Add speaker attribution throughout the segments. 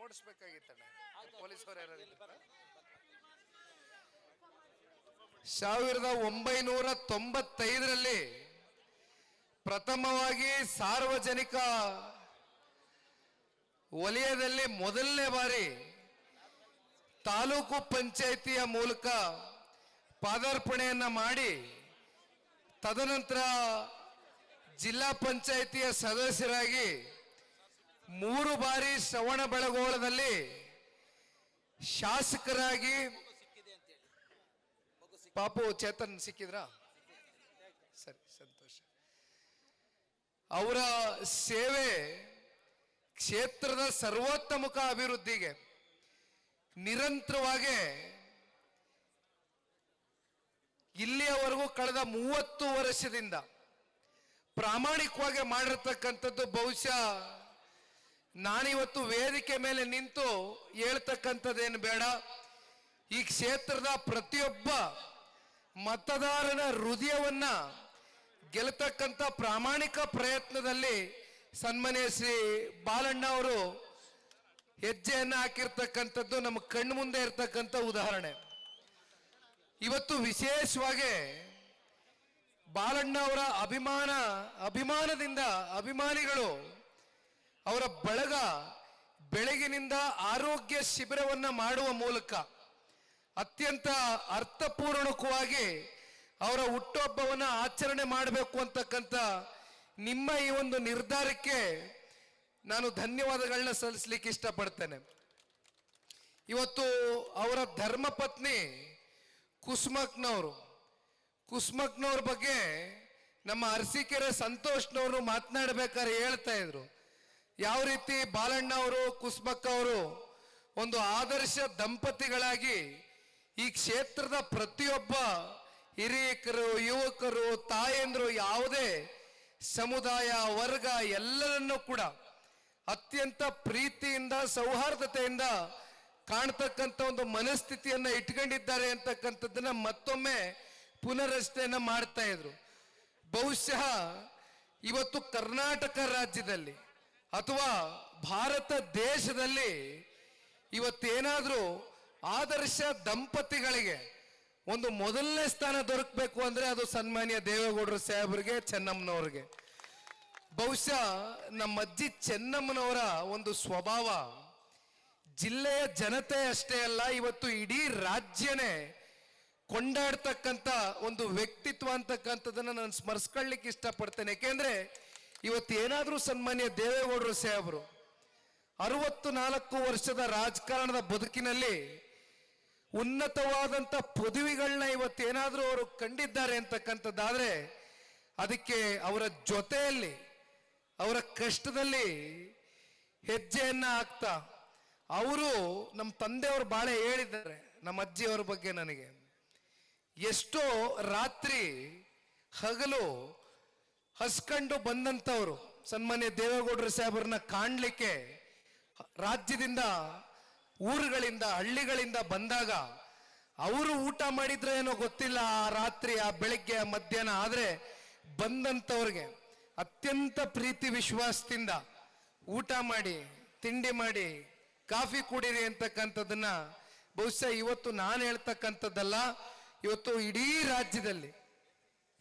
Speaker 1: ನೋಡಿಸ್ಬೇಕಾಗಿತ್ತಣ್ಣ ಪೊಲೀಸರು ಯಾರು 1995ರಲ್ಲಿ ಪ್ರಥಮವಾಗಿ ಸಾರ್ವಜನಿಕ ವಲಯದಲ್ಲಿ ಮೊದಲನೇ ಬಾರಿ ತಾಲೂಕು ಪಂಚಾಯಿತಿಯ ಮೂಲಕ ಪಾದಾರ್ಪಣೆಯನ್ನ ಮಾಡಿ ತದನಂತರ ಜಿಲ್ಲಾ ಪಂಚಾಯಿತಿಯ ಸದಸ್ಯರಾಗಿ 3 ಬಾರಿ ಶ್ರವಣಬೆಳಗೊಳದಲ್ಲಿ ಶಾಸಕರಾಗಿ ಪಾಪು ಚೇತನ್ ಸಿಕ್ಕಿದ್ರಾ ಸರಿ ಸಂತೋಷ. ಅವರ ಸೇವೆ ಕ್ಷೇತ್ರದ ಸರ್ವೋತ್ತಮಕ ಅಭಿವೃದ್ಧಿಗೆ ನಿರಂತರವಾಗಿ ಇಲ್ಲಿಯವರೆಗೂ ಕಳೆದ 30 ವರ್ಷದಿಂದ ಪ್ರಾಮಾಣಿಕವಾಗಿ ಮಾಡಿರ್ತಕ್ಕಂಥದ್ದು ಬಹುಶಃ ನಾನಿವತ್ತು ವೇದಿಕೆ ಮೇಲೆ ನಿಂತು ಹೇಳ್ತಕ್ಕಂಥದ್ದೇನು ಬೇಡ. ಈ ಕ್ಷೇತ್ರದ ಪ್ರತಿಯೊಬ್ಬ ಮತದಾರನ ಹೃದಯವನ್ನ ಗೆಲ್ಲತಕ್ಕಂಥ ಪ್ರಾಮಾಣಿಕ ಪ್ರಯತ್ನದಲ್ಲಿ ಸನ್ಮಾನ್ಯ ಶ್ರೀ ಬಾಲಣ್ಣ ಅವರು ಹೆಜ್ಜೆಯನ್ನು ಹಾಕಿರ್ತಕ್ಕಂಥದ್ದು ನಮ್ಮ ಕಣ್ಣು ಮುಂದೆ ಇರ್ತಕ್ಕಂಥ ಉದಾಹರಣೆ. ಇವತ್ತು ವಿಶೇಷವಾಗಿ ಬಾಲಣ್ಣ ಅವರ ಅಭಿಮಾನದಿಂದ ಅಭಿಮಾನಿಗಳು ಅವರ ಬಳಗ ಬೆಳಗಿನಿಂದ ಆರೋಗ್ಯ ಶಿಬಿರವನ್ನು ಮಾಡುವ ಮೂಲಕ ಅತ್ಯಂತ ಅರ್ಥಪೂರ್ಣಕವಾಗಿ ಅವರ ಹುಟ್ಟುಹಬ್ಬವನ್ನು ಆಚರಣೆ ಮಾಡಬೇಕು ಅಂತಕ್ಕಂಥ ನಿಮ್ಮ ಈ ಒಂದು ನಿರ್ಧಾರಕ್ಕೆ ನಾನು ಧನ್ಯವಾದಗಳನ್ನ ಸಲ್ಲಿಸಲಿಕ್ಕೆ ಇಷ್ಟಪಡ್ತೇನೆ. ಇವತ್ತು ಅವರ ಧರ್ಮಪತ್ನಿ ಕುಸುಮಕ್ನವ್ರ ಬಗ್ಗೆ ನಮ್ಮ ಅರಸೀಕೆರೆ ಸಂತೋಷ್ನವರು ಮಾತನಾಡಬೇಕಾದ್ರೆ ಹೇಳ್ತಾ ಇದ್ರು, ಯಾವ ರೀತಿ ಬಾಲಣ್ಣ ಅವರು ಕುಸುಮಕ್ಕ ಅವರು ಒಂದು ಆದರ್ಶ ದಂಪತಿಗಳಾಗಿ ಈ ಕ್ಷೇತ್ರದ ಪ್ರತಿಯೊಬ್ಬ ಹಿರಿಯಕರು, ಯುವಕರು, ತಾಯಂದ್ರು, ಯಾವುದೇ ಸಮುದಾಯ ವರ್ಗ ಎಲ್ಲರನ್ನೂ ಕೂಡ ಅತ್ಯಂತ ಪ್ರೀತಿಯಿಂದ ಸೌಹಾರ್ದತೆಯಿಂದ ಕಾಣ್ತಕ್ಕಂಥ ಒಂದು ಮನಸ್ಥಿತಿಯನ್ನ ಇಟ್ಕೊಂಡಿದ್ದಾರೆ ಅಂತಕ್ಕಂಥದ್ದನ್ನ ಮತ್ತೊಮ್ಮೆ ಪುನರಚನೆಯನ್ನ ಮಾಡ್ತಾ ಇದ್ರು. ಬಹುಶಃ ಇವತ್ತು ಕರ್ನಾಟಕ ರಾಜ್ಯದಲ್ಲಿ ಅಥವಾ ಭಾರತ ದೇಶದಲ್ಲಿ ಇವತ್ತೇನಾದ್ರೂ ಆದರ್ಶ ದಂಪತಿಗಳಿಗೆ ಒಂದು ಮೊದಲನೇ ಸ್ಥಾನ ದೊರಕಬೇಕು ಅಂದ್ರೆ ಅದು ಸನ್ಮಾನ್ಯ ದೇವೇಗೌಡರು ಸಾಹೇಬರಿಗೆ, ಚೆನ್ನಮ್ಮನವ್ರಿಗೆ. ಬಹುಶಃ ನಮ್ಮ ಅಜ್ಜಿ ಚೆನ್ನಮ್ಮನವರ ಒಂದು ಸ್ವಭಾವ ಜಿಲ್ಲೆಯ ಜನತೆ ಅಷ್ಟೇ ಅಲ್ಲ, ಇವತ್ತು ಇಡೀ ರಾಜ್ಯನೇ ಕೊಂಡಾಡ್ತಕ್ಕಂಥ ಒಂದು ವ್ಯಕ್ತಿತ್ವ ಅಂತಕ್ಕಂಥದ್ದನ್ನ ನಾನು ಸ್ಮರಿಸ್ಕೊಳ್ಳಿಕ್ಕೆ ಇಷ್ಟಪಡ್ತೇನೆ. ಯಾಕೆಂದ್ರೆ ಇವತ್ತು ಏನಾದ್ರೂ ಸನ್ಮಾನ್ಯ ದೇವೇಗೌಡರು ಸಾಹೇಬರು 64 ವರ್ಷದ ರಾಜಕಾರಣದ ಬದುಕಿನಲ್ಲಿ ಉನ್ನತವಾದಂಥ ಪದವಿಗಳನ್ನ ಇವತ್ತೇನಾದ್ರೂ ಅವರು ಕಂಡಿದ್ದಾರೆ ಅಂತಕ್ಕಂಥದ್ದಾದ್ರೆ ಅದಕ್ಕೆ ಅವರ ಜೊತೆಯಲ್ಲಿ ಅವರ ಕಷ್ಟದಲ್ಲಿ ಹೆಜ್ಜೆಯನ್ನ ಹಾಕ್ತಾ ಅವರು ನಮ್ಮ ತಂದೆಯವರು ಬಾಳೆ ಹೇಳಿದ್ದಾರೆ ನಮ್ಮ ಅಜ್ಜಿಯವರ ಬಗ್ಗೆ. ನನಗೆ ಎಷ್ಟೋ ರಾತ್ರಿ ಹಗಲು ಹಸ್ಕೊಂಡು ಬಂದಂಥವ್ರು ಸನ್ಮಾನ್ಯ ದೇವೇಗೌಡರು ಸಾಹೇಬರನ್ನ ಕಾಣಲಿಕ್ಕೆ ರಾಜ್ಯದಿಂದ, ಊರುಗಳಿಂದ, ಹಳ್ಳಿಗಳಿಂದ ಬಂದಾಗ ಅವರು ಊಟ ಮಾಡಿದ್ರೆ ಏನೋ ಗೊತ್ತಿಲ್ಲ, ಆ ರಾತ್ರಿ, ಆ ಬೆಳಿಗ್ಗೆ, ಆ ಮಧ್ಯಾಹ್ನ, ಆದರೆ ಬಂದಂಥವ್ರಿಗೆ ಅತ್ಯಂತ ಪ್ರೀತಿ ವಿಶ್ವಾಸದಿಂದ ಊಟ ಮಾಡಿ, ತಿಂಡಿ ಮಾಡಿ, ಕಾಫಿ ಕುಡೀರಿ ಅಂತಕ್ಕಂಥದ್ದನ್ನ ಬಹುಶಃ ಇವತ್ತು ನಾನು ಹೇಳ್ತಕ್ಕಂಥದ್ದಲ್ಲ, ಇವತ್ತು ಇಡೀ ರಾಜ್ಯದಲ್ಲಿ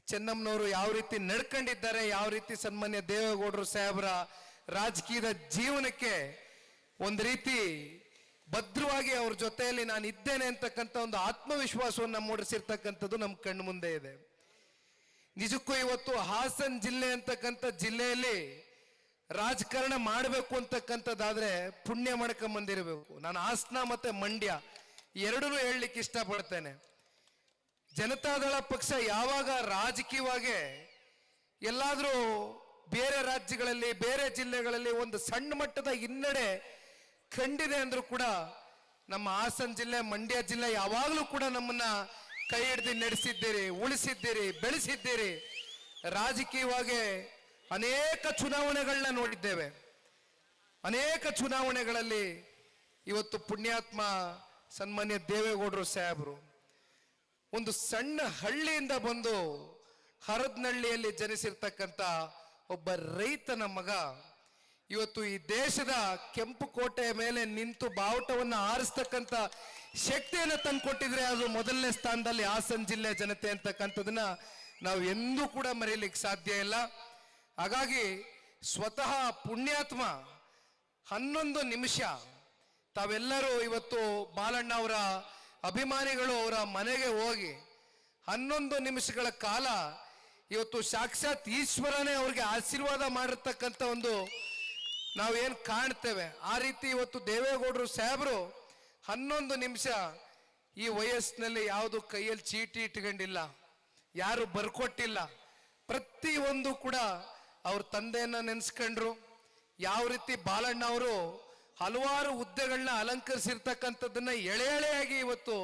Speaker 1: ಚೆನ್ನಮ್ಮನವರು ಯಾವ ರೀತಿ ನಡ್ಕೊಂಡಿದ್ದಾರೆ, ಯಾವ ರೀತಿ ಸನ್ಮಾನ್ಯ ದೇವೇಗೌಡರು ಸಾಹೇಬರ ರಾಜಕೀಯದ ಜೀವನಕ್ಕೆ ಒಂದು ರೀತಿ ಭದ್ರವಾಗಿ ಅವ್ರ ಜೊತೆಯಲ್ಲಿ ನಾನು ಇದ್ದೇನೆ ಅಂತಕ್ಕಂಥ ಒಂದು ಆತ್ಮವಿಶ್ವಾಸವನ್ನು ಮೂಡಿಸಿರ್ತಕ್ಕಂಥದ್ದು ನಮ್ಮ ಕಣ್ಣು ಮುಂದೆ ಇದೆ. ನಿಜಕ್ಕೂ ಇವತ್ತು ಹಾಸನ ಜಿಲ್ಲೆ ಅಂತಕ್ಕಂಥ ಜಿಲ್ಲೆಯಲ್ಲಿ ರಾಜಕಾರಣ ಮಾಡಬೇಕು ಅಂತಕ್ಕಂಥದ್ದಾದ್ರೆ ಪುಣ್ಯ ಮಾಡ್ಕೊಂಬಂದಿರಬೇಕು. ನಾನು ಹಾಸನ ಮತ್ತೆ ಮಂಡ್ಯ ಎರಡನ್ನೂ ಹೇಳಲಿಕ್ಕೆ ಇಷ್ಟಪಡ್ತೇನೆ. ಜನತಾದಳ ಪಕ್ಷ ಯಾವಾಗ ರಾಜಕೀಯವಾಗಿ ಎಲ್ಲಾದರೂ ಬೇರೆ ರಾಜ್ಯಗಳಲ್ಲಿ, ಬೇರೆ ಜಿಲ್ಲೆಗಳಲ್ಲಿ ಒಂದು ಸಣ್ಣ ಮಟ್ಟದ ಹಿನ್ನಡೆ ಕಂಡಿದೆ ಅಂದ್ರೂ ಕೂಡ ನಮ್ಮ ಹಾಸನ ಜಿಲ್ಲೆ, ಮಂಡ್ಯ ಜಿಲ್ಲೆ ಯಾವಾಗಲೂ ಕೂಡ ನಮ್ಮನ್ನ ಕೈ ಹಿಡಿದು ನಡೆಸಿದ್ದೀರಿ, ಉಳಿಸಿದ್ದೀರಿ, ಬೆಳೆಸಿದ್ದೀರಿ. ರಾಜಕೀಯವಾಗಿ ಅನೇಕ ಚುನಾವಣೆಗಳನ್ನ ನೋಡಿದ್ದೇವೆ. ಅನೇಕ ಚುನಾವಣೆಗಳಲ್ಲಿ ಇವತ್ತು ಪುಣ್ಯಾತ್ಮ ಸನ್ಮಾನ್ಯ ದೇವೇಗೌಡರು ಸಾಹೇಬರು ಒಂದು ಸಣ್ಣ ಹಳ್ಳಿಯಿಂದ ಬಂದು ಹರದನಹಳ್ಳಿಯಲ್ಲಿ ಜನಿಸಿರ್ತಕ್ಕಂಥ ಒಬ್ಬ ರೈತನ ಮಗ ಇವತ್ತು ಈ ದೇಶದ ಕೆಂಪು ಕೋಟೆಯ ಮೇಲೆ ನಿಂತು ಬಾವುಟವನ್ನು ಆರಿಸ್ತಕ್ಕಂಥ ಶಕ್ತಿಯನ್ನು ತಂದುಕೊಟ್ಟಿದ್ರೆ ಅದು ಮೊದಲನೇ ಸ್ಥಾನದಲ್ಲಿ ಹಾಸನ ಜಿಲ್ಲೆ ಜನತೆ ಅಂತಕ್ಕಂಥದನ್ನ ನಾವು ಎಂದೂ ಕೂಡ ಮರೆಯಲಿಕ್ಕೆ ಸಾಧ್ಯ ಇಲ್ಲ. ಹಾಗಾಗಿ ಸ್ವತಃ ಪುಣ್ಯಾತ್ಮ 11 ನಿಮಿಷ ತಾವೆಲ್ಲರೂ ಇವತ್ತು ಬಾಲಣ್ಣ ಅವರ ಅಭಿಮಾನಿಗಳು ಅವರ ಮನೆಗೆ ಹೋಗಿ 11 ನಿಮಿಷಗಳ ಕಾಲ ಇವತ್ತು ಸಾಕ್ಷಾತ್ ಈಶ್ವರನೇ ಅವ್ರಿಗೆ ಆಶೀರ್ವಾದ ಮಾಡಿರ್ತಕ್ಕಂಥ ಒಂದು ನಾವೇನು ಕಾಣ್ತೇವೆ. ಆ ರೀತಿ ಇವತ್ತು ದೇವೇಗೌಡರು ಸಾಹೇಬರು 11 ನಿಮಿಷ ಈ ವಯಸ್ಸಿನಲ್ಲಿ ಯಾವುದು ಕೈಯಲ್ಲಿ ಚೀಟಿ ಇಟ್ಕೊಂಡಿಲ್ಲ, ಯಾರು ಬರ್ಕೊಟ್ಟಿಲ್ಲ. ಪ್ರತಿಯೊಂದು ಕೂಡ ಅವ್ರ ತಂದೆಯನ್ನ ನೆನೆಸ್ಕೊಂಡ್ರು. ಯಾವ ರೀತಿ ಬಾಲಣ್ಣ ಅವರು ಹಲವಾರು ಹುದ್ದೆಗಳನ್ನ ಅಲಂಕರಿಸಿರ್ತಕ್ಕಂಥದ್ದನ್ನ ಎಳೆ ಎಳೆಯಾಗಿ ಇವತ್ತು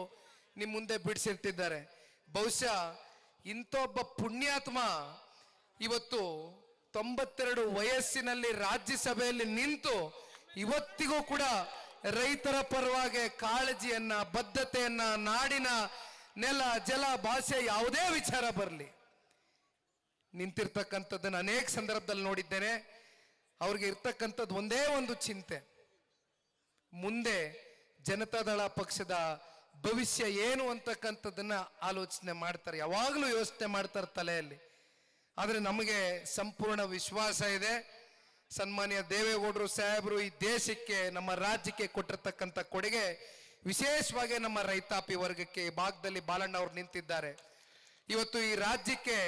Speaker 1: ನಿಮ್ಮ ಮುಂದೆ ಬಿಡಿಸಿರ್ತಿದ್ದಾರೆ. ಬಹುಶಃ ಇಂಥೊಬ್ಬ ಪುಣ್ಯಾತ್ಮ ಇವತ್ತು 92 ವಯಸ್ಸಿನಲ್ಲಿ ರಾಜ್ಯಸಭೆಯಲ್ಲಿ ನಿಂತು ಇವತ್ತಿಗೂ ಕೂಡ ರೈತರ ಪರವಾಗಿ ಕಾಳಜಿಯನ್ನ, ಬದ್ಧತೆಯನ್ನ, ನಾಡಿನ ನೆಲ ಜಲ ಭಾಷೆ ಯಾವುದೇ ವಿಚಾರ ಬರಲಿ ನಿಂತಿರ್ತಕ್ಕಂಥದ್ದನ್ನು ಅನೇಕ ಸಂದರ್ಭದಲ್ಲಿ ನೋಡಿದ್ದೇನೆ. ಅವ್ರಿಗೆ ಇರ್ತಕ್ಕಂಥದ್ದು ಒಂದೇ ಒಂದು ಚಿಂತೆ, ಮುಂದೆ ಜನತಾದಳ ಪಕ್ಷದ ಭವಿಷ್ಯ ಏನು ಅಂತಕ್ಕಂಥದ್ದನ್ನ ಆಲೋಚನೆ ಮಾಡ್ತಾರೆ, ಯಾವಾಗಲೂ ಯೋಚನೆ ಮಾಡ್ತಾರೆ ತಲೆಯಲ್ಲಿ. ಆದರೆ ನಮಗೆ ಸಂಪೂರ್ಣ ವಿಶ್ವಾಸ ಇದೆ, ಸನ್ಮಾನ್ಯ ದೇವೇಗೌಡರು ಸಾಹೇಬರು ಈ ದೇಶಕ್ಕೆ, ನಮ್ಮ ರಾಜ್ಯಕ್ಕೆ ಕೊಟ್ಟಿರ್ತಕ್ಕಂಥ ಕೊಡುಗೆ, ವಿಶೇಷವಾಗಿ ನಮ್ಮ ರೈತಾಪಿ ವರ್ಗಕ್ಕೆ ಈ ಭಾಗದಲ್ಲಿ ಬಾಲಣ್ಣ ಅವರು ನಿಂತಿದ್ದಾರೆ. ಇವತ್ತು ಈ ರಾಜ್ಯಕ್ಕೆ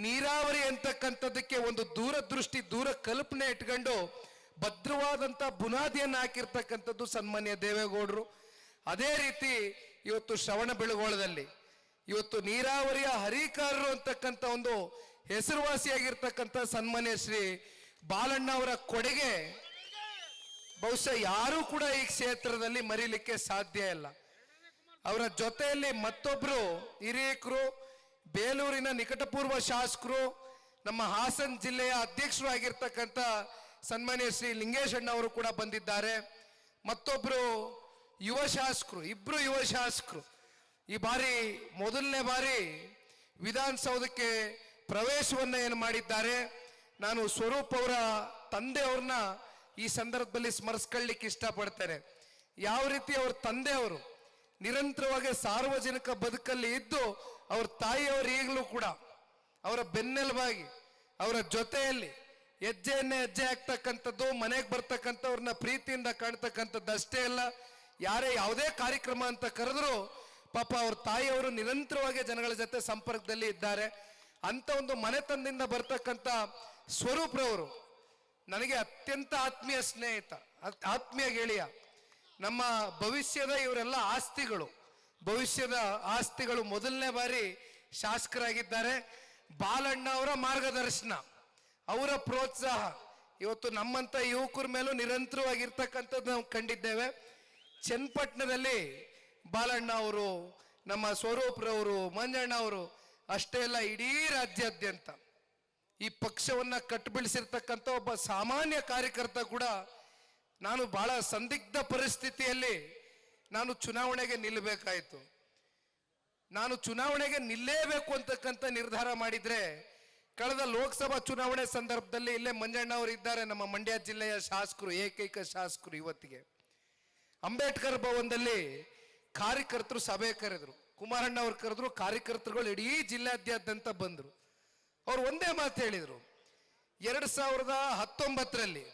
Speaker 1: ನೀರಾವರಿ ಅಂತಕ್ಕಂಥದ್ದಕ್ಕೆ ಒಂದು ದೂರದೃಷ್ಟಿ, ದೂರ ಕಲ್ಪನೆ ಇಟ್ಕೊಂಡು ಭದ್ರವಾದಂಥ ಬುನಾದಿಯನ್ನು ಹಾಕಿರ್ತಕ್ಕಂಥದ್ದು ಸನ್ಮಾನ್ಯ ದೇವೇಗೌಡರು. ಅದೇ ರೀತಿ ಇವತ್ತು ಶ್ರವಣ ಬೆಳಗೊಳದಲ್ಲಿ ಇವತ್ತು ನೀರಾವರಿಯ ಹರಿಕಾರರು ಅಂತಕ್ಕಂಥ ಒಂದು ಹೆಸರುವಾಸಿಯಾಗಿರ್ತಕ್ಕಂಥ ಸನ್ಮಾನ್ಯ ಶ್ರೀ ಬಾಲಣ್ಣ ಅವರ ಕೊಡುಗೆ ಬಹುಶಃ ಯಾರೂ ಕೂಡ ಈ ಕ್ಷೇತ್ರದಲ್ಲಿ ಮರೀಲಿಕ್ಕೆ ಸಾಧ್ಯ ಇಲ್ಲ. ಅವರ ಜೊತೆಯಲ್ಲಿ ಮತ್ತೊಬ್ರು ಹಿರಿಯಕರು, ಬೇಲೂರಿನ ನಿಕಟಪೂರ್ವ ಶಾಸಕರು, ನಮ್ಮ ಹಾಸನ ಜಿಲ್ಲೆಯ ಅಧ್ಯಕ್ಷರು ಆಗಿರ್ತಕ್ಕಂಥ ಸನ್ಮಾನ್ಯ ಶ್ರೀ ಲಿಂಗೇಶಣ್ಣ ಅವರು ಕೂಡ ಬಂದಿದ್ದಾರೆ. ಮತ್ತೊಬ್ರು ಯುವ ಶಾಸಕರು, ಇಬ್ರು ಯುವ ಶಾಸಕರು ಈ ಬಾರಿ ಮೊದಲನೇ ಬಾರಿ ವಿಧಾನಸೌಧಕ್ಕೆ ಪ್ರವೇಶವನ್ನ ಏನು ಮಾಡಿದ್ದಾರೆ. ನಾನು ಸ್ವರೂಪ್ ಅವರ ತಂದೆಯವ್ರನ್ನ ಈ ಸಂದರ್ಭದಲ್ಲಿ ಸ್ಮರಿಸ್ಕೊಳ್ಳಿಕ್ಕೆ ಇಷ್ಟಪಡ್ತೇನೆ. ಯಾವ ರೀತಿ ಅವ್ರ ತಂದೆಯವರು ನಿರಂತರವಾಗಿ ಸಾರ್ವಜನಿಕ ಬದುಕಲ್ಲಿ ಇದ್ದು ಅವ್ರ ತಾಯಿಯವರು ಈಗಲೂ ಕೂಡ ಅವರ ಬೆನ್ನೆಲುಬಾಗಿ ಅವರ ಜೊತೆಯಲ್ಲಿ ಹೆಜ್ಜೆ ಆಗ್ತಕ್ಕಂಥದ್ದು, ಮನೆಗೆ ಬರ್ತಕ್ಕಂಥವ್ರನ್ನ ಪ್ರೀತಿಯಿಂದ ಕಾಣ್ತಕ್ಕಂಥದ್ದು ಅಷ್ಟೇ ಅಲ್ಲ, ಯಾರೇ ಯಾವುದೇ ಕಾರ್ಯಕ್ರಮ ಅಂತ ಕರೆದ್ರು ಪಾಪ ಅವ್ರ ತಾಯಿಯವರು ನಿರಂತರವಾಗಿ ಜನಗಳ ಜೊತೆ ಸಂಪರ್ಕದಲ್ಲಿ ಇದ್ದಾರೆ. ಅಂತ ಒಂದು ಮನೆತನದಿಂದ ಬರ್ತಕ್ಕಂಥ ಸ್ವರೂಪ್ರವರು ನನಗೆ ಅತ್ಯಂತ ಆತ್ಮೀಯ ಸ್ನೇಹಿತ, ಆತ್ಮೀಯ ಗೆಳೆಯ. ನಮ್ಮ ಭವಿಷ್ಯದ ಇವರೆಲ್ಲ ಭವಿಷ್ಯದ ಆಸ್ತಿಗಳು ಮೊದಲನೇ ಬಾರಿ ಶಾಸಕರಾಗಿದ್ದಾರೆ. ಬಾಲಣ್ಣ ಅವರ ಮಾರ್ಗದರ್ಶನ, ಅವರ ಪ್ರೋತ್ಸಾಹ ಇವತ್ತು ನಮ್ಮಂತ ಯುವಕರ ಮೇಲೂ ನಿರಂತರವಾಗಿರ್ತಕ್ಕಂಥದ್ದು ನಾವು ಕಂಡಿದ್ದೇವೆ. ಚನ್ನಪಟ್ಟಣದಲ್ಲಿ ಬಾಲಣ್ಣ ಅವರು, ನಮ್ಮ ಸ್ವರೂಪ್ರವರು, ಮಂಜಣ್ಣ ಅವರು ಅಷ್ಟೇ ಅಲ್ಲ, ಇಡೀ ರಾಜ್ಯಾದ್ಯಂತ ಈ ಪಕ್ಷವನ್ನ ಕಟ್ಟುಬಿಳಿಸಿರ್ತಕ್ಕಂಥ ಒಬ್ಬ ಸಾಮಾನ್ಯ ಕಾರ್ಯಕರ್ತ ಕೂಡ ನಾನು ಬಹಳ ಸಂದಿಗ್ಧ ಪರಿಸ್ಥಿತಿಯಲ್ಲಿ ನಾನು ಚುನಾವಣೆಗೆ ನಿಲ್ಲಬೇಕಾಯಿತು. ನಾನು ಚುನಾವಣೆಗೆ ನಿಲ್ಲೇಬೇಕು ಅಂತಕ್ಕಂಥ ನಿರ್ಧಾರ ಮಾಡಿದ್ರೆ ಕಳೆದ ಲೋಕಸಭಾ ಚುನಾವಣೆ ಸಂದರ್ಭದಲ್ಲಿ ಇಲ್ಲೇ ಮಂಜಣ್ಣ ಅವರು ಇದ್ದಾರೆ, ನಮ್ಮ ಮಂಡ್ಯ ಜಿಲ್ಲೆಯ ಶಾಸಕರು, ಏಕೈಕ ಶಾಸಕರು ಇವತ್ತಿಗೆ. ಅಂಬೇಡ್ಕರ್ ಭವನದಲ್ಲಿ ಕಾರ್ಯಕರ್ತರು ಸಭೆ ಕರೆದ್ರು, ಕುಮಾರಣ್ಣ ಅವ್ರು ಕರೆದ್ರು, ಕಾರ್ಯಕರ್ತರುಗಳು ಇಡೀ ಜಿಲ್ಲಾದ್ಯಂತ ಬಂದರು. ಅವ್ರು ಒಂದೇ ಮಾತು ಹೇಳಿದರು, 2019ರಲ್ಲಿ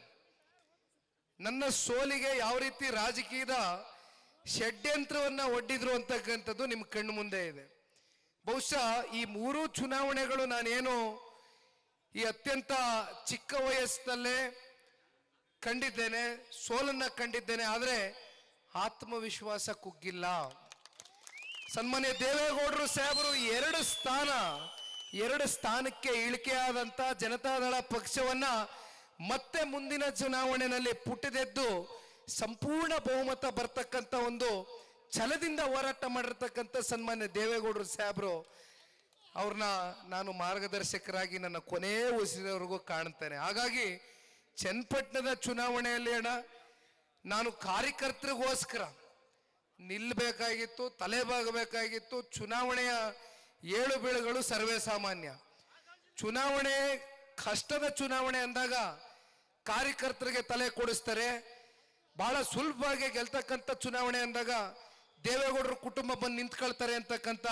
Speaker 1: ನನ್ನ ಸೋಲಿಗೆ ಯಾವ ರೀತಿ ರಾಜಕೀಯದ ಷಡ್ಯಂತ್ರವನ್ನ ಒಡ್ಡಿದ್ರು ಅಂತಕ್ಕಂಥದ್ದು ನಿಮ್ಮ ಕಣ್ಣು ಮುಂದೆ ಇದೆ. ಬಹುಶಃ ಈ 3 ಚುನಾವಣೆಗಳು ನಾನೇನು ಈ ಅತ್ಯಂತ ಚಿಕ್ಕ ವಯಸ್ಸಿನಲ್ಲೇ ಕಂಡಿದ್ದೇನೆ, ಸೋಲನ್ನ ಕಂಡಿದ್ದೇನೆ, ಆದರೆ ಆತ್ಮವಿಶ್ವಾಸ ಕುಗ್ಗಿಲ್ಲ. ಸನ್ಮಾನ್ಯ ದೇವೇಗೌಡರು ಸಾಹೇಬರು 2 ಸ್ಥಾನಕ್ಕೆ ಇಳಿಕೆಯಾದಂತ ಜನತಾದಳ ಪಕ್ಷವನ್ನ ಮತ್ತೆ ಮುಂದಿನ ಚುನಾವಣೆಯಲ್ಲಿ ಪುಟಿದೆದ್ದು ಸಂಪೂರ್ಣ ಬಹುಮತ ಬರ್ತಕ್ಕಂಥ ಒಂದು ಛಲದಿಂದ ಹೋರಾಟ ಮಾಡಿರ್ತಕ್ಕಂಥ ಸನ್ಮಾನ್ಯ ದೇವೇಗೌಡರು ಸಾಹೇಬರು ಅವ್ರನ್ನ ನಾನು ಮಾರ್ಗದರ್ಶಕರಾಗಿ ನನ್ನ ಕೊನೆಯ ಉಸಿರವರೆಗೂ ಕಾಣ್ತೇನೆ. ಹಾಗಾಗಿ ಚನ್ನಪಟ್ಟಣದ ಚುನಾವಣೆಯಲ್ಲಿ ನಾನು ಕಾರ್ಯಕರ್ತರಿಗೋಸ್ಕರ ನಿಲ್ಲಬೇಕಾಗಿತ್ತು, ತಲೆಬಾಗಬೇಕಾಗಿತ್ತು. ಚುನಾವಣೆಯ ಏಳು ಬೀಳುಗಳು ಸರ್ವೇ ಸಾಮಾನ್ಯ. ಚುನಾವಣೆ ಕಷ್ಟದ ಚುನಾವಣೆ ಅಂದಾಗ ಕಾರ್ಯಕರ್ತರಿಗೆ ತಲೆ ಕೊಡಿಸ್ತಾರೆ. ಬಹಳ ಸುಲಭವಾಗಿ ಗೆಲ್ತಕ್ಕಂಥ ಚುನಾವಣೆ ಅಂದಾಗ ದೇವೇಗೌಡರ ಕುಟುಂಬ ಬಂದು ನಿಂತ್ಕೊಳ್ತಾರೆ ಅಂತಕ್ಕಂಥ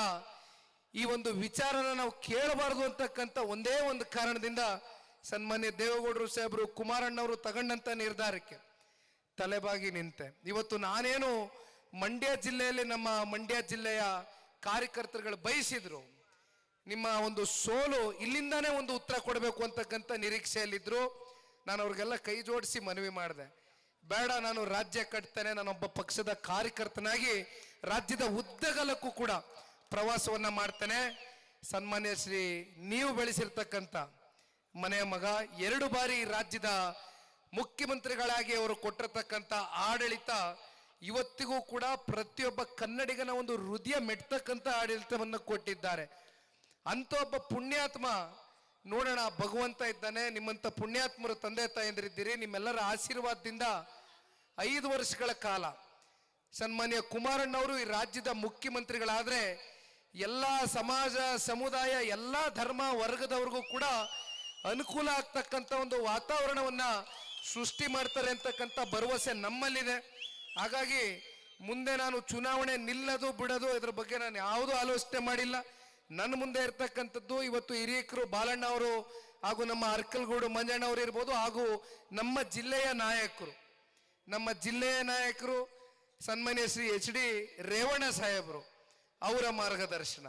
Speaker 1: ಈ ಒಂದು ವಿಚಾರನ ನಾವು ಕೇಳಬಾರದು ಅಂತಕ್ಕಂಥ ಒಂದೇ ಒಂದು ಕಾರಣದಿಂದ ಸನ್ಮಾನ್ಯ ದೇವೇಗೌಡರು ಸಾಹೇಬರು ಕುಮಾರಣ್ಣವರು ತಗೊಂಡಂತ ನಿರ್ಧಾರಕ್ಕೆ ತಲೆಬಾಗಿ ನಿಂತೆ. ಇವತ್ತು ನಾನೇನು ಮಂಡ್ಯ ಜಿಲ್ಲೆಯಲ್ಲಿ ನಮ್ಮ ಮಂಡ್ಯ ಜಿಲ್ಲೆಯ ಕಾರ್ಯಕರ್ತರುಗಳು ಬಯಸಿದ್ರು, ನಿಮ್ಮ ಒಂದು ಸೋಲು ಇಲ್ಲಿಂದಾನೇ ಒಂದು ಉತ್ತರ ಕೊಡಬೇಕು ಅಂತಕ್ಕಂಥ ನಿರೀಕ್ಷೆಯಲ್ಲಿದ್ರು. ನಾನು ಅವ್ರಿಗೆಲ್ಲ ಕೈ ಜೋಡಿಸಿ ಮನವಿ ಮಾಡಿದೆ, ಬೇಡ, ನಾನು ರಾಜ್ಯ ಕಟ್ತೇನೆ, ನಾನೊಬ್ಬ ಪಕ್ಷದ ಕಾರ್ಯಕರ್ತನಾಗಿ ರಾಜ್ಯದ ಉದ್ದಗಲಕ್ಕೂ ಕೂಡ ಪ್ರವಾಸವನ್ನ ಮಾಡ್ತೇನೆ. ಸನ್ಮಾನ್ಯ ಶ್ರೀ ನೀವು ಬೆಳೆಸಿರ್ತಕ್ಕಂಥ ಮನೆಯ ಮಗ 2 ಬಾರಿ ರಾಜ್ಯದ ಮುಖ್ಯಮಂತ್ರಿಗಳಾಗಿ ಅವರು ಕೊಟ್ಟಿರ್ತಕ್ಕಂಥ ಆಡಳಿತ ಇವತ್ತಿಗೂ ಕೂಡ ಪ್ರತಿಯೊಬ್ಬ ಕನ್ನಡಿಗನ ಒಂದು ಹೃದಯ ಮೆಟ್ಟತಕ್ಕಂಥ ಆಡಳಿತವನ್ನು ಕೊಟ್ಟಿದ್ದಾರೆ. ಅಂತ ಒಬ್ಬ ಪುಣ್ಯಾತ್ಮ ನೋಡೋಣ, ಭಗವಂತ ಇದ್ದಾನೆ, ನಿಮ್ಮಂತ ಪುಣ್ಯಾತ್ಮರು ತಂದೆ ತಾಯಂದಿರಿದ್ದೀರಿ, ನಿಮ್ಮೆಲ್ಲರ ಆಶೀರ್ವಾದದಿಂದ 5 ವರ್ಷಗಳ ಕಾಲ ಸನ್ಮಾನ್ಯ ಕುಮಾರಣ್ಣವರು ಈ ರಾಜ್ಯದ ಮುಖ್ಯಮಂತ್ರಿಗಳಾದ್ರೆ ಎಲ್ಲ ಸಮಾಜ ಸಮುದಾಯ ಎಲ್ಲ ಧರ್ಮ ವರ್ಗದವ್ರಿಗೂ ಕೂಡ ಅನುಕೂಲ ಆಗ್ತಕ್ಕಂಥ ಒಂದು ವಾತಾವರಣವನ್ನ ಸೃಷ್ಟಿ ಮಾಡ್ತಾರೆ ಅಂತಕ್ಕಂಥ ಭರವಸೆ ನಮ್ಮಲ್ಲಿದೆ. ಹಾಗಾಗಿ ಮುಂದೆ ನಾನು ಚುನಾವಣೆ ನಿಲ್ಲದು ಬಿಡೋದು ಇದ್ರ ಬಗ್ಗೆ ನಾನು ಯಾವುದೂ ಆಲೋಚನೆ ಮಾಡಿಲ್ಲ. ನನ್ನ ಮುಂದೆ ಇರ್ತಕ್ಕಂಥದ್ದು ಇವತ್ತು ಹಿರಿಯಕರು ಬಾಲಣ್ಣ ಅವರು ಹಾಗೂ ನಮ್ಮ ಅರ್ಕಲ್ಗೂಡು ಮಂಜಣ್ಣ ಅವರು ಇರ್ಬೋದು, ಹಾಗೂ ನಮ್ಮ ಜಿಲ್ಲೆಯ ನಾಯಕರು ಸನ್ಮಾನ್ಯ ಶ್ರೀ HD ರೇವಣ್ಣ ಸಾಹೇಬರು, ಅವರ ಮಾರ್ಗದರ್ಶನ,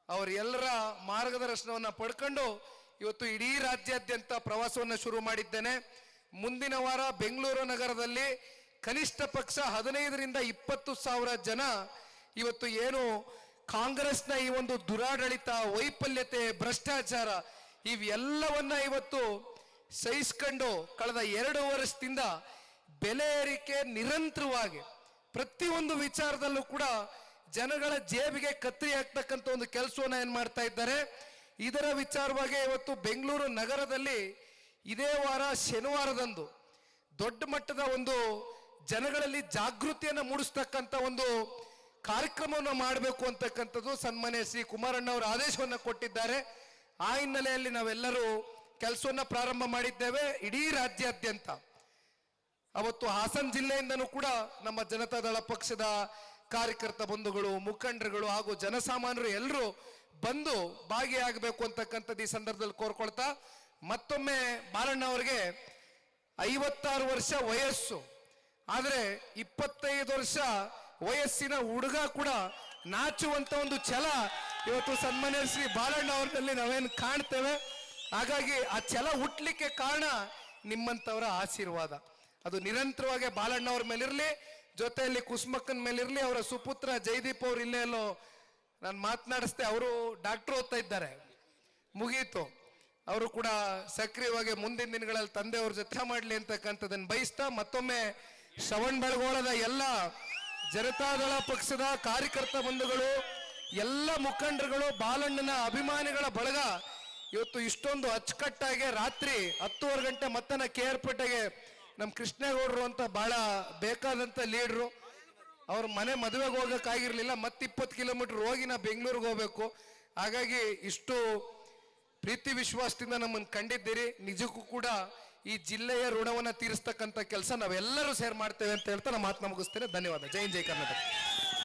Speaker 1: ಅವರೆಲ್ಲರ ಮಾರ್ಗದರ್ಶನವನ್ನು ಪಡ್ಕೊಂಡು ಇವತ್ತು ಇಡೀ ರಾಜ್ಯಾದ್ಯಂತ ಪ್ರವಾಸವನ್ನು ಶುರು ಮಾಡಿದ್ದೇನೆ. ಮುಂದಿನ ವಾರ ಬೆಂಗಳೂರು ನಗರದಲ್ಲಿ ಕನಿಷ್ಠ ಪಕ್ಷ 15ರಿಂದ 20,000 ಜನ ಇವತ್ತು ಏನು ಕಾಂಗ್ರೆಸ್ನ ಈ ಒಂದು ದುರಾಡಳಿತ, ವೈಫಲ್ಯತೆ, ಭ್ರಷ್ಟಾಚಾರ ಇವೆಲ್ಲವನ್ನ ಇವತ್ತು ಸಹಿಸ್ಕೊಂಡು ಕಳೆದ 2 ವರ್ಷದಿಂದ ಬೆಲೆ ಏರಿಕೆ ನಿರಂತರವಾಗಿ ಪ್ರತಿಯೊಂದು ವಿಚಾರದಲ್ಲೂ ಕೂಡ ಜನಗಳ ಜೇಬಿಗೆ ಕತ್ತರಿ ಹಾಕ್ತಕ್ಕಂಥ ಒಂದು ಕೆಲಸವನ್ನ ಏನ್ ಮಾಡ್ತಾ ಇದ್ದಾರೆ. ಇದರ ವಿಚಾರವಾಗಿ ಇವತ್ತು ಬೆಂಗಳೂರು ನಗರದಲ್ಲಿ ಇದೇ ವಾರ ಶನಿವಾರದಂದು ದೊಡ್ಡ ಮಟ್ಟದ ಒಂದು ಜನಗಳಲ್ಲಿ ಜಾಗೃತಿಯನ್ನು ಮೂಡಿಸ್ತಕ್ಕಂಥ ಒಂದು ಕಾರ್ಯಕ್ರಮವನ್ನು ಮಾಡಬೇಕು ಅಂತಕ್ಕಂಥದ್ದು ಸನ್ಮಾನ್ಯ ಶ್ರೀ ಕುಮಾರಣ್ಣ ಅವರು ಆದೇಶವನ್ನು ಕೊಟ್ಟಿದ್ದಾರೆ. ಆ ಹಿನ್ನೆಲೆಯಲ್ಲಿ ನಾವೆಲ್ಲರೂ ಕೆಲಸವನ್ನ ಪ್ರಾರಂಭ ಮಾಡಿದ್ದೇವೆ. ಇಡೀ ರಾಜ್ಯಾದ್ಯಂತ ಅವತ್ತು ಹಾಸನ ಜಿಲ್ಲೆಯಿಂದನೂ ಕೂಡ ನಮ್ಮ ಜನತಾದಳ ಪಕ್ಷದ ಕಾರ್ಯಕರ್ತ ಬಂಧುಗಳು, ಮುಖಂಡರುಗಳು ಹಾಗೂ ಜನಸಾಮಾನ್ಯರು ಎಲ್ಲರೂ ಬಂದು ಭಾಗಿಯಾಗಬೇಕು ಅಂತಕ್ಕಂಥದ್ದು ಈ ಸಂದರ್ಭದಲ್ಲಿ ಕೋರ್ಕೊಳ್ತಾ, ಮತ್ತೊಮ್ಮೆ ಬಾಲಣ್ಣ ಅವರಿಗೆ 56 ವರ್ಷ ವಯಸ್ಸು, ಆದ್ರೆ 25 ವರ್ಷ ವಯಸ್ಸಿನ ಹುಡುಗ ಕೂಡ ನಾಚುವಂತ ಒಂದು ಛಲ ಇವತ್ತು ಸನ್ಮಾನ್ಯ ಶ್ರೀ ಬಾಲಣ್ಣ ಅವರಲ್ಲಿ ನಾವೇನು ಕಾಣ್ತೇವೆ. ಹಾಗಾಗಿ ಆ ಛಲ ಹುಟ್ಲಿಕ್ಕೆ ಕಾರಣ ನಿಮ್ಮಂತವರ ಆಶೀರ್ವಾದ. ಅದು ನಿರಂತರವಾಗಿ ಬಾಲಣ್ಣ ಅವ್ರ ಮೇಲಿರ್ಲಿ, ಜೊತೆಯಲ್ಲಿ ಕುಸುಮಕ್ಕನ ಮೇಲಿರ್ಲಿ. ಅವರ ಸುಪುತ್ರ ಜೈದೀಪ್ ಅವ್ರು ಇಲ್ಲೇ ಎಲ್ಲೋ ನಾನು ಮಾತನಾಡಿಸ್ದೆ, ಅವರು ಡಾಕ್ಟರ್ ಓದ್ತಾ ಇದ್ದಾರೆ, ಮುಗೀತು. ಅವರು ಕೂಡ ಸಕ್ರಿಯವಾಗಿ ಮುಂದಿನ ದಿನಗಳಲ್ಲಿ ತಂದೆಯವ್ರ ಜೊತೆ ಮಾಡಲಿ ಅಂತಕ್ಕಂಥದ್ದನ್ನು ಬಯಸ್ತಾ, ಮತ್ತೊಮ್ಮೆ ಶ್ರವಣ್ ಬೆಳಗೋಳದ ಎಲ್ಲ ಜನತಾದಳ ಪಕ್ಷದ ಕಾರ್ಯಕರ್ತ ಬಂಧುಗಳು, ಎಲ್ಲ ಮುಖಂಡರುಗಳು, ಬಾಲಣ್ಣನ ಅಭಿಮಾನಿಗಳ ಬಳಗ ಇವತ್ತು ಇಷ್ಟೊಂದು ಅಚ್ಚುಕಟ್ಟಾಗಿ ರಾತ್ರಿ 10:30 ಗಂಟೆ ಮತ್ತೆ KR-ಪೇಟೆಗೆ ನಮ್ಮ ಕೃಷ್ಣೇಗೌಡರು ಅಂತ ಬಹಳ ಬೇಕಾದಂತ ಲೀಡ್ರು, ಅವ್ರ ಮನೆ ಮದುವೆಗೆ ಹೋಗಕ್ಕಾಗಿರ್ಲಿಲ್ಲ, ಮತ್ತೆ 20 ಕಿಲೋಮೀಟರ್ ಹೋಗಿ ನಾ ಬೆಂಗಳೂರಿಗೆ ಹೋಗ್ಬೇಕು. ಹಾಗಾಗಿ ಇಷ್ಟು ಪ್ರೀತಿ ವಿಶ್ವಾಸದಿಂದ ನಮ್ಮನ್ನು ಕಂಡಿದ್ದೀರಿ. ನಿಜಕ್ಕೂ ಕೂಡ ಈ ಜಿಲ್ಲೆಯ ಋಣವನ್ನ ತೀರಿಸ್ತಕ್ಕಂಥ ಕೆಲಸ ನಾವೆಲ್ಲರೂ ಸೇರ್ ಮಾಡ್ತೇವೆ ಅಂತ ಹೇಳ್ತಾ ನಾನು ಮಾತನ್ನ ಮುಗಿಸ್ತೇನೆ. ಧನ್ಯವಾದ. ಜೈ ಜೈ ಕರ್ನಾಟಕ.